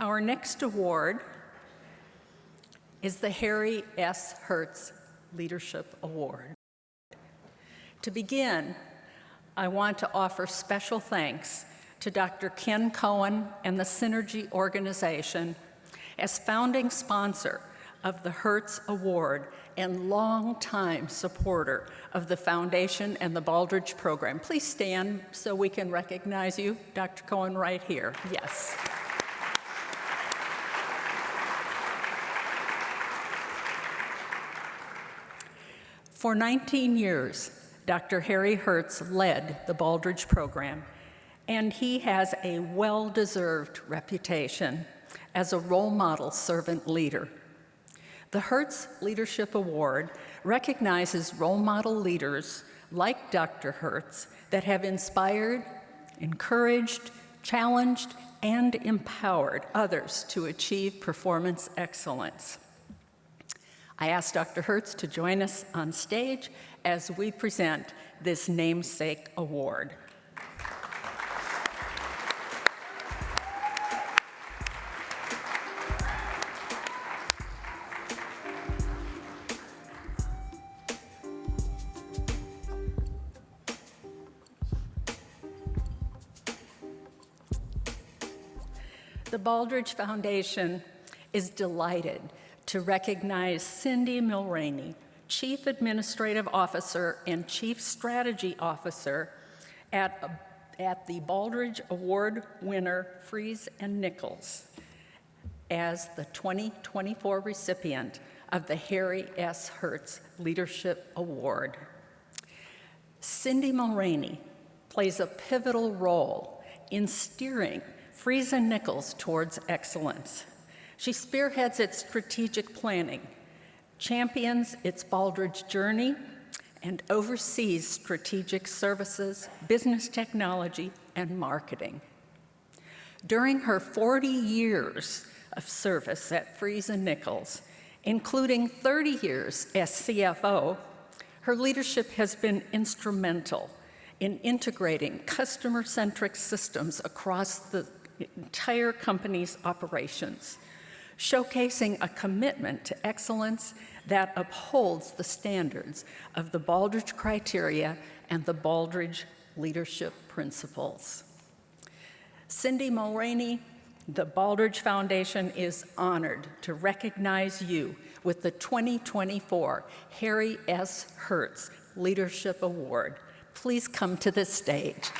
Our next award is the Harry S. Hertz Leadership Award. To begin, I want to offer special thanks to Dr. Ken Cohen and the Synergy Organization as founding sponsor of the Hertz Award and longtime supporter of the foundation and the Baldrige program. Please stand so we can recognize you. Dr. Cohen, right here. Yes. For 19 years, Dr. Harry Hertz led the Baldrige program, and he has a well-deserved reputation as a role model servant leader. The Hertz Leadership Award recognizes role model leaders like Dr. Hertz that have inspired, encouraged, challenged, and empowered others to achieve performance excellence. I asked Dr. Hertz to join us on stage as we present this namesake award. The Baldrige Foundation is delighted to recognize Cindy Milrany, Chief Administrative Officer and Chief Strategy Officer at the Baldrige Award winner Fries and Nichols as the 2024 recipient of the Harry S. Hertz Leadership Award. Cindy Milrany plays a pivotal role in steering Fries and Nichols towards excellence. She spearheads its strategic planning, champions its Baldrige journey, and oversees strategic services, business technology, and marketing. During her 40 years of service at Fries and Nichols, including 30 years as CFO, her leadership has been instrumental in integrating customer-centric systems across the entire company's operations, showcasing a commitment to excellence that upholds the standards of the Baldrige criteria and the Baldrige leadership principles. Cindy Milrany, the Baldrige Foundation is honored to recognize you with the 2024 Harry S. Hertz Leadership Award. Please come to the stage.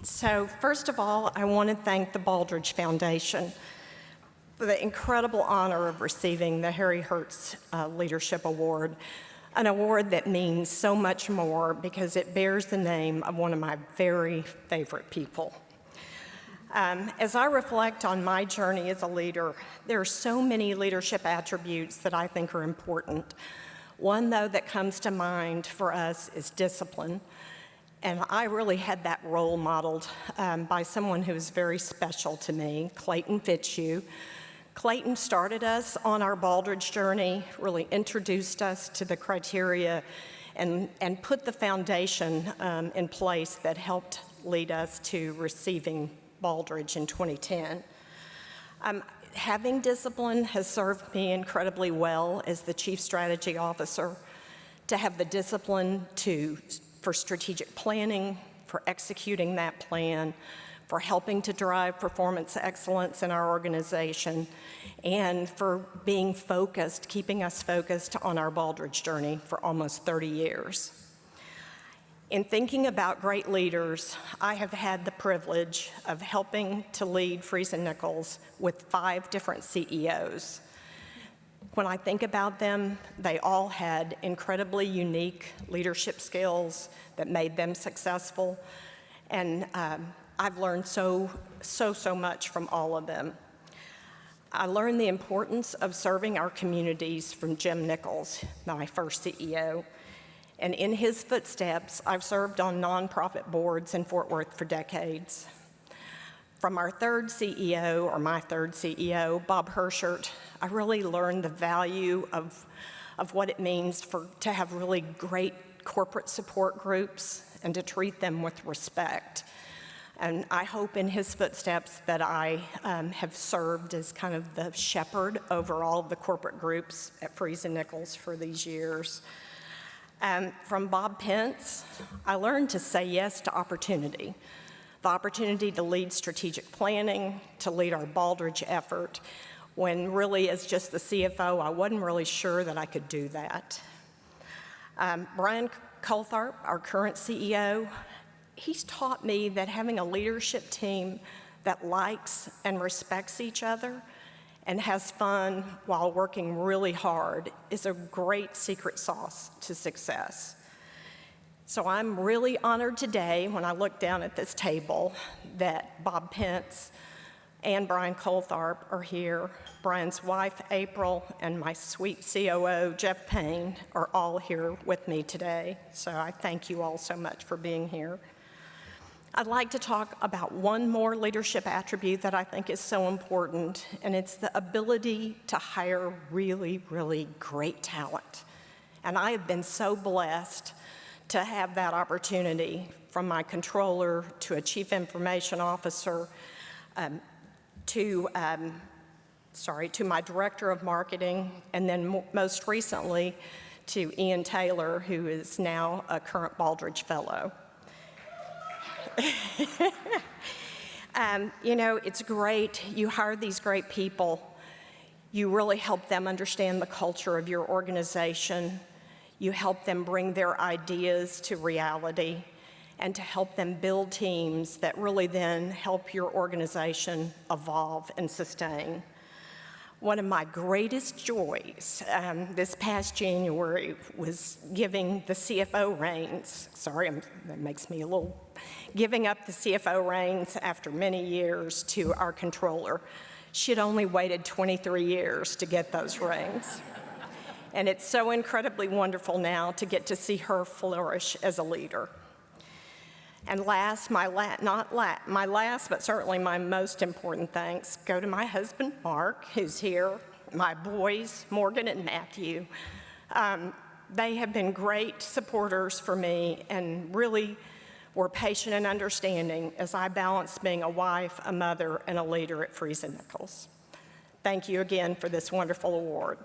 So first of all, I want to thank the Baldrige Foundation for the incredible honor of receiving the Harry Hertz Leadership Award, an award that means so much more because it bears the name of one of my very favorite people. As I reflect on my journey as a leader, there are so many leadership attributes that I think are important. One, though, that comes to mind for us is discipline. And I really had that role modeled by someone who was very special to me, Clayton Fitzhugh. Clayton started us on our Baldrige journey, really introduced us to the criteria, and put the foundation in place that helped lead us to receiving Baldrige in 2010. Having discipline has served me incredibly well as the Chief Strategy Officer, to have the discipline for strategic planning, for executing that plan, for helping to drive performance excellence in our organization, and for being focused, keeping us focused on our Baldrige journey for almost 30 years. In thinking about great leaders, I have had the privilege of helping to lead Freese & Nichols with 5 different CEOs. When I think about them, they all had incredibly unique leadership skills that made them successful, and I've learned so much from all of them. I learned the importance of serving our communities from Jim Nichols, my first CEO. And in his footsteps, I've served on nonprofit boards in Fort Worth for decades. From our third CEO, or my third CEO, Bob Hertz, I really learned the value of what it means to have really great corporate support groups and to treat them with respect. And I hope in his footsteps that I have served as kind of the shepherd over all of the corporate groups at Freese & Nichols for these years. From Bob Pence, I learned to say yes to opportunity. The opportunity to lead strategic planning, to lead our Baldrige effort, when really as just the CFO, I wasn't really sure that I could do that. Brian Coltharp, our current CEO, he's taught me that having a leadership team that likes and respects each other and has fun while working really hard is a great secret sauce to success. So I'm really honored today when I look down at this table that Bob Pence and Brian Coltharp are here. Brian's wife, April, and my sweet COO, Jeff Payne, are all here with me today. So I thank you all so much for being here. I'd like to talk about one more leadership attribute that I think is so important, and it's the ability to hire really, really great talent. And I have been so blessed to have that opportunity, from my controller to a chief information officer, to my director of marketing, and then most recently to Ian Taylor, who is now a current Baldrige Fellow. You know, it's great. You hire these great people. You really help them understand the culture of your organization. You help them bring their ideas to reality and to help them build teams that really then help your organization evolve and sustain. One of my greatest joys this past January was giving the CFO reins. That makes me a little, giving up the CFO reins after many years to our controller. She'd only waited 23 years to get those reins. And it's so incredibly wonderful now to get to see her flourish as a leader. And last, my last, but certainly my most important thanks go to my husband, Mark, who's here, my boys, Morgan and Matthew. They have been great supporters for me and really were patient and understanding as I balanced being a wife, a mother, and a leader at Freese & Nichols. Thank you again for this wonderful award.